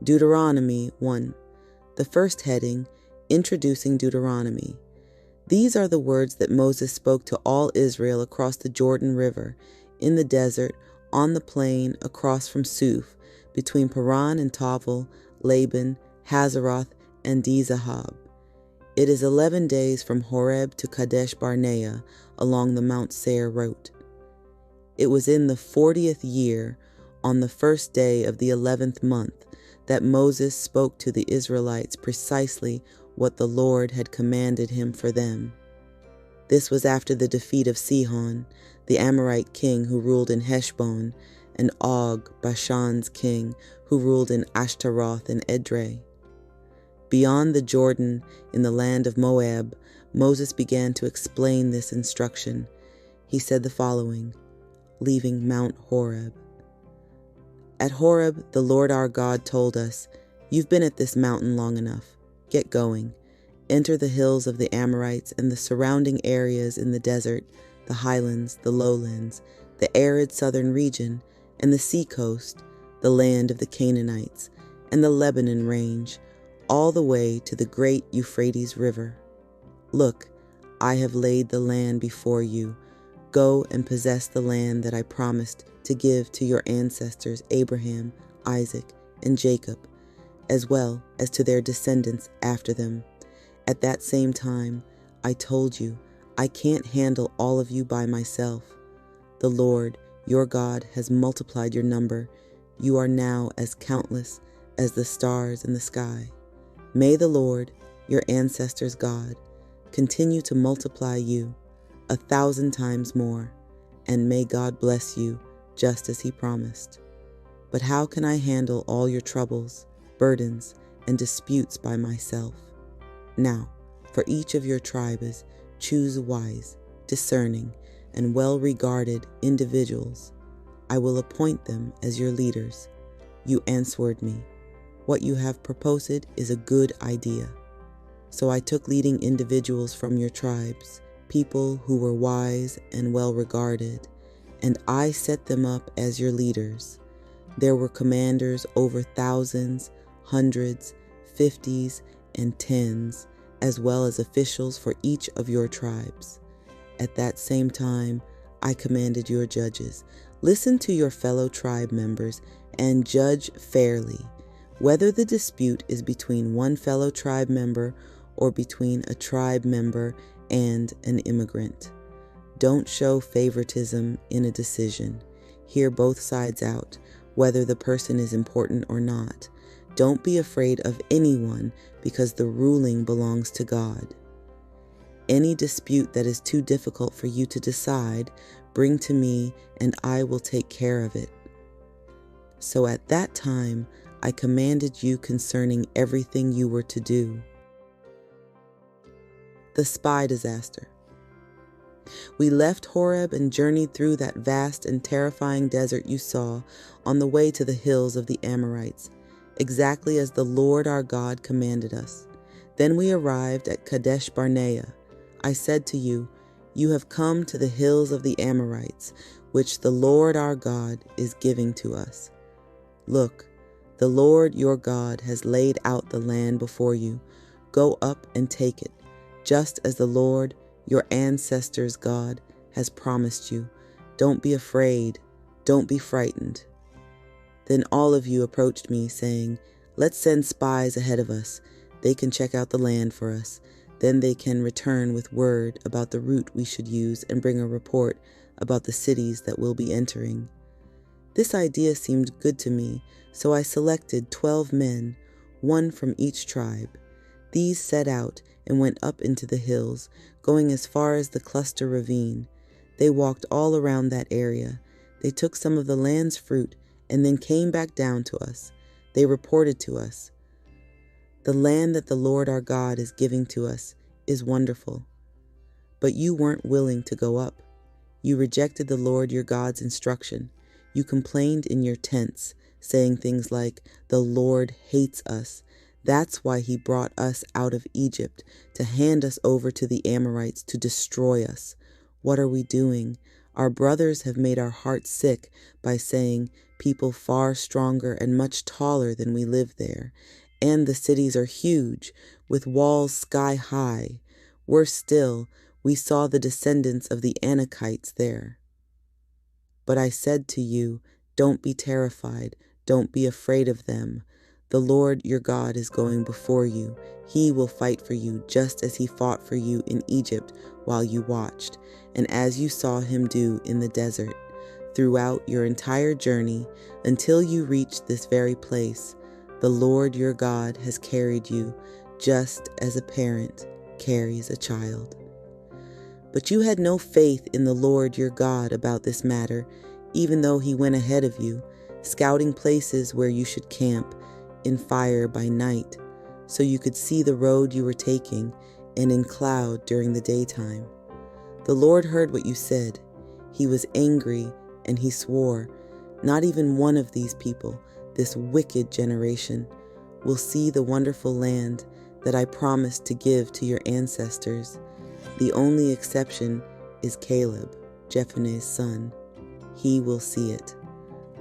Deuteronomy 1. The first heading, Introducing Deuteronomy. These are the words that Moses spoke to all Israel across the Jordan River, in the desert, on the plain, across from Suf, between Paran and Tavel, Laban, Hazeroth, and Dizahab. It is 11 days from Horeb to Kadesh Barnea, along the Mount Seir route. It was in the 40th year, on the first day of the 11th month, that Moses spoke to the Israelites precisely what the Lord had commanded him for them. This was after the defeat of Sihon, the Amorite king who ruled in Heshbon, and Og, Bashan's king, who ruled in Ashtaroth and Edrei. Beyond the Jordan, in the land of Moab, Moses began to explain this instruction. He said the following, leaving Mount Horeb. At Horeb, the Lord our God told us, "You've been at this mountain long enough. Get going. Enter the hills of the Amorites and the surrounding areas in the desert, the highlands, the lowlands, the arid southern region, and the seacoast, the land of the Canaanites, and the Lebanon range, all the way to the great Euphrates River. Look, I have laid the land before you. Go and possess the land that I promised to give to your ancestors Abraham, Isaac, and Jacob, as well as to their descendants after them. At that same time, I told you, I can't handle all of you by myself. The Lord, your God, has multiplied your number. You are now as countless as the stars in the sky. May the Lord, your ancestors' God, continue to multiply you 1,000 times more, and may God bless you just as he promised. But how can I handle all your troubles, burdens, and disputes by myself? Now, for each of your tribes, choose wise, discerning, and well-regarded individuals. I will appoint them as your leaders. You answered me. What you have proposed is a good idea. So I took leading individuals from your tribes, people who were wise and well-regarded, and I set them up as your leaders. There were commanders over thousands, hundreds, 50s, and 10s, as well as officials for each of your tribes. At that same time, I commanded your judges, listen to your fellow tribe members and judge fairly, whether the dispute is between one fellow tribe member or between a tribe member and an immigrant. Don't show favoritism in a decision. Hear both sides out, whether the person is important or not. Don't be afraid of anyone because the ruling belongs to God. Any dispute that is too difficult for you to decide, bring to me and I will take care of it. So at that time, I commanded you concerning everything you were to do. The spy disaster. We left Horeb and journeyed through that vast and terrifying desert you saw on the way to the hills of the Amorites, exactly as the Lord our God commanded us. Then we arrived at Kadesh Barnea. I said to you, you have come to the hills of the Amorites, which the Lord our God is giving to us. Look, the Lord your God has laid out the land before you. Go up and take it, just as the Lord, your ancestors' God, has promised you. Don't be afraid. Don't be frightened. Then all of you approached me, saying, let's send spies ahead of us. They can check out the land for us. Then they can return with word about the route we should use and bring a report about the cities that we'll be entering. This idea seemed good to me, so I selected 12 men, one from each tribe. These set out and went up into the hills, going as far as the cluster ravine. They walked all around that area. They took some of the land's fruit and then came back down to us. They reported to us, the land that the Lord our God is giving to us is wonderful. But you weren't willing to go up. You rejected the Lord your God's instruction. You complained in your tents, saying things like, the Lord hates us. That's why he brought us out of Egypt, to hand us over to the Amorites to destroy us. What are we doing? Our brothers have made our hearts sick by saying, people far stronger and much taller than we live there, and the cities are huge, with walls sky high. Worse still, we saw the descendants of the Anakites there. But I said to you, don't be terrified, don't be afraid of them. The Lord your God is going before you. He will fight for you just as he fought for you in Egypt while you watched, and as you saw him do in the desert. Throughout your entire journey, until you reach this very place, the Lord your God has carried you, just as a parent carries a child. But you had no faith in the Lord your God about this matter, even though he went ahead of you, scouting places where you should camp in fire by night, so you could see the road you were taking, and in cloud during the daytime. The Lord heard what you said. He was angry, and he swore, not even one of these people, this wicked generation, will see the wonderful land that I promised to give to your ancestors. The only exception is Caleb, Jephunneh's son. He will see it.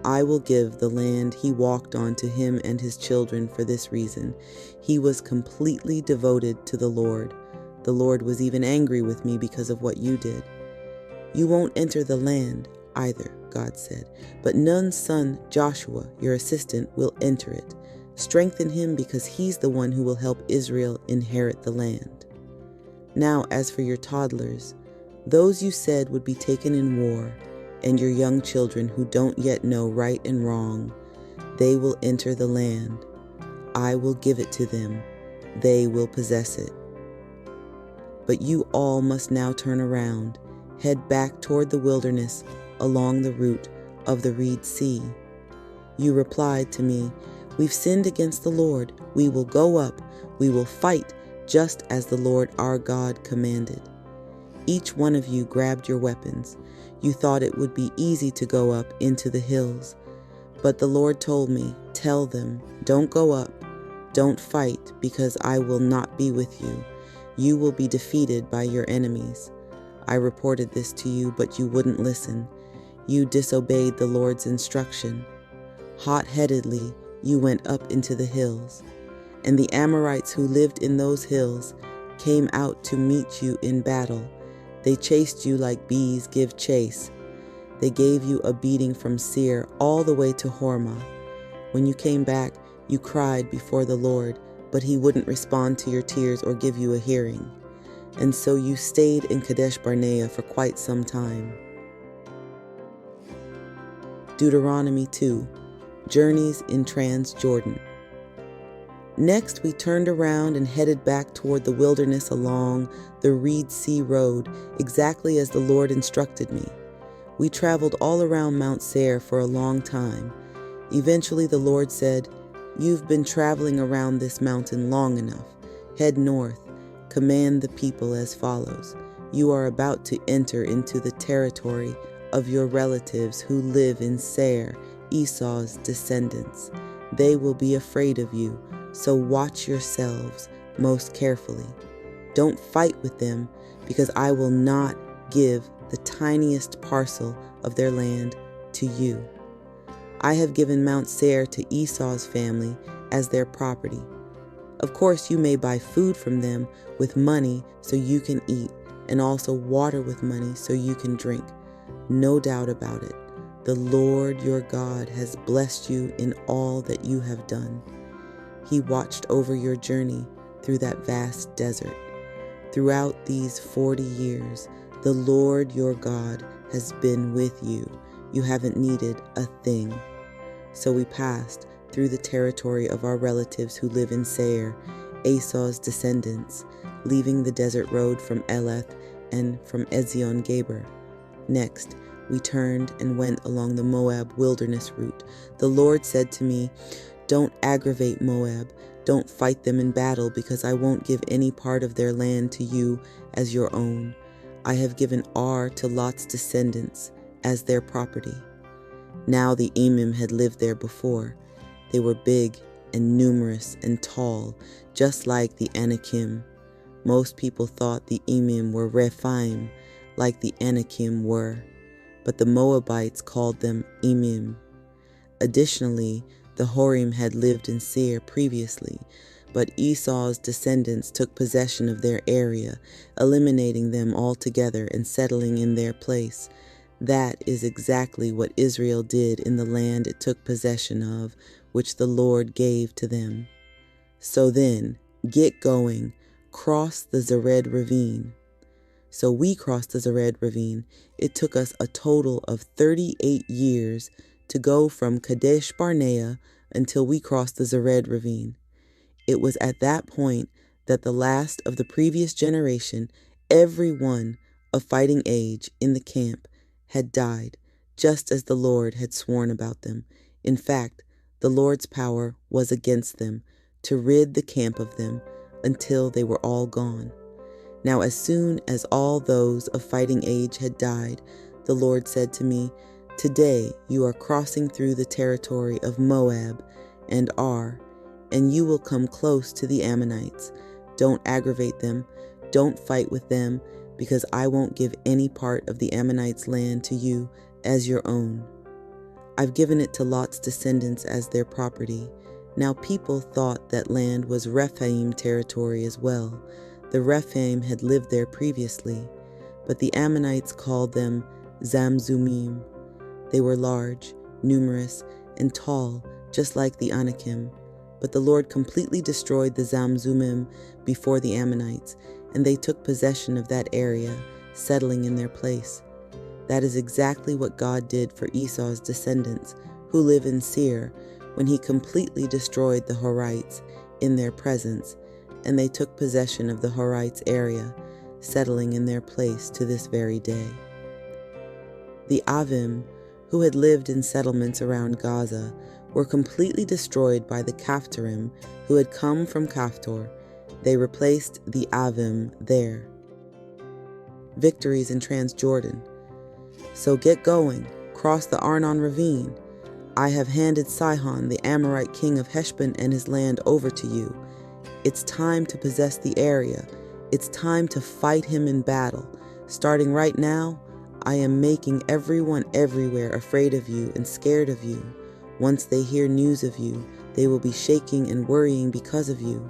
I will give the land he walked on to him and his children for this reason. He was completely devoted to the Lord. The Lord was even angry with me because of what you did. You won't enter the land either, God said, but Nun's son Joshua, your assistant, will enter it. Strengthen him because he's the one who will help Israel inherit the land. Now, as for your toddlers, those you said would be taken in war, and your young children who don't yet know right and wrong, they will enter the land. I will give it to them. They will possess it. But you all must now turn around, head back toward the wilderness along the route of the Reed Sea. You replied to me, we've sinned against the Lord. We will go up. We will fight just as the Lord our God commanded. Each one of you grabbed your weapons. You thought it would be easy to go up into the hills. But the Lord told me, tell them, don't go up, don't fight, because I will not be with you. You will be defeated by your enemies. I reported this to you, but you wouldn't listen. You disobeyed the Lord's instruction. Hot-headedly, you went up into the hills. And the Amorites who lived in those hills came out to meet you in battle. They chased you like bees give chase. They gave you a beating from Seir all the way to Hormah. When you came back, you cried before the Lord, but he wouldn't respond to your tears or give you a hearing. And so you stayed in Kadesh Barnea for quite some time. Deuteronomy 2, Journeys in Transjordan. Next, we turned around and headed back toward the wilderness along the Reed Sea Road, exactly as the Lord instructed me. We traveled all around Mount Seir for a long time. Eventually, the Lord said, you've been traveling around this mountain long enough. Head north. Command the people as follows. You are about to enter into the territory of your relatives who live in Seir, Esau's descendants. They will be afraid of you, so watch yourselves most carefully. Don't fight with them, because I will not give the tiniest parcel of their land to you. I have given Mount Seir to Esau's family as their property. Of course, you may buy food from them with money so you can eat, and also water with money so you can drink. No doubt about it. The Lord your God has blessed you in all that you have done. He watched over your journey through that vast desert. Throughout these 40 years, the Lord your God has been with you. You haven't needed a thing. So we passed through the territory of our relatives who live in Seir, Esau's descendants, leaving the desert road from Eleth and from Ezion-Geber. Next, we turned and went along the Moab wilderness route. The Lord said to me, don't aggravate Moab. Don't fight them in battle, because I won't give any part of their land to you as your own. I have given Ar to Lot's descendants as their property. Now the Emim had lived there before. They were big and numerous and tall, just like the Anakim. Most people thought the Emim were Rephaim, like the Anakim were, but the Moabites called them Emim. Additionally, the Horim had lived in Seir previously, but Esau's descendants took possession of their area, eliminating them altogether and settling in their place. That is exactly what Israel did in the land it took possession of, which the Lord gave to them. So then, get going, cross the Zered ravine. So we crossed the Zered ravine. It took us a total of 38 years to go from Kadesh Barnea until we crossed the Zered ravine. It was at that point that the last of the previous generation, everyone of fighting age in the camp, had died, just as the Lord had sworn about them. In fact, the Lord's power was against them, to rid the camp of them until they were all gone. Now as soon as all those of fighting age had died, the Lord said to me, "Today you are crossing through the territory of Moab and Ar, and you will come close to the Ammonites. Don't aggravate them, don't fight with them, because I won't give any part of the Ammonites' land to you as your own. I've given it to Lot's descendants as their property." Now people thought that land was Rephaim territory as well. The Rephaim had lived there previously, but the Ammonites called them Zamzumim. They were large, numerous, and tall, just like the Anakim. But the Lord completely destroyed the Zamzumim before the Ammonites, and they took possession of that area, settling in their place. That is exactly what God did for Esau's descendants, who live in Seir, when he completely destroyed the Horites in their presence, and they took possession of the Horites' area, settling in their place to this very day. The Avim, who had lived in settlements around Gaza, were completely destroyed by the Caphtorim, who had come from Caphtor. They replaced the Avim there. Victories in Transjordan. So get going, cross the Arnon ravine. I have handed Sihon, the Amorite king of Heshbon, and his land over to you. It's time to possess the area. It's time to fight him in battle. Starting right now, I am making everyone everywhere afraid of you and scared of you. Once they hear news of you, they will be shaking and worrying because of you.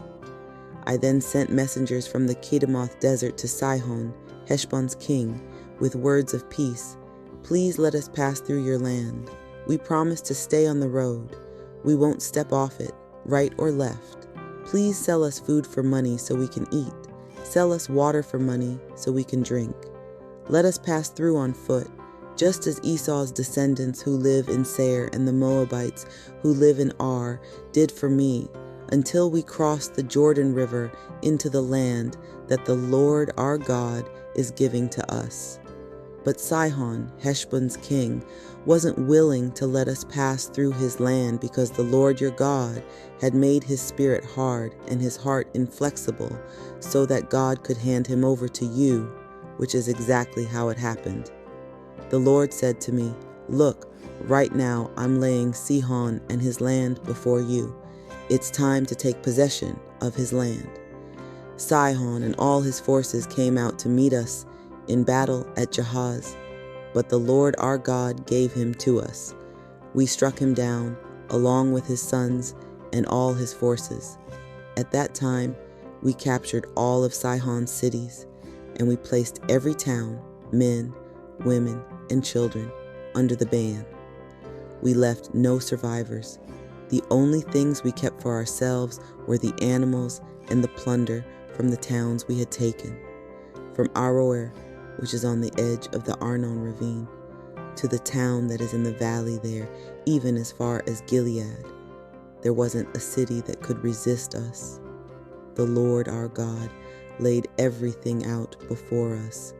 I then sent messengers from the Kedemoth desert to Sihon, Heshbon's king, with words of peace. Please let us pass through your land. We promise to stay on the road. We won't step off it, right or left. Please sell us food for money so we can eat. Sell us water for money so we can drink. Let us pass through on foot, just as Esau's descendants who live in Seir and the Moabites who live in Ar did for me, until we cross the Jordan River into the land that the Lord our God is giving to us. But Sihon, Heshbon's king, wasn't willing to let us pass through his land because the Lord your God had made his spirit hard and his heart inflexible, so that God could hand him over to you, which is exactly how it happened. The Lord said to me, "Look, right now I'm laying Sihon and his land before you. It's time to take possession of his land." Sihon and all his forces came out to meet us in battle at Jahaz, but the Lord our God gave him to us. We struck him down, along with his sons and all his forces. At that time, we captured all of Sihon's cities, and we placed every town, men, women, and children, under the ban. We left no survivors. The only things we kept for ourselves were the animals and the plunder from the towns we had taken. From Aroer, which is on the edge of the Arnon ravine, to the town that is in the valley there, even as far as Gilead, there wasn't a city that could resist us. The Lord our God laid everything out before us.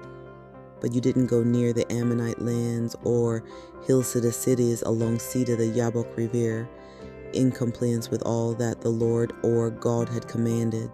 But you didn't go near the Ammonite lands or Hillsida cities along Sida the Yabok River, in compliance with all that the Lord or God had commanded.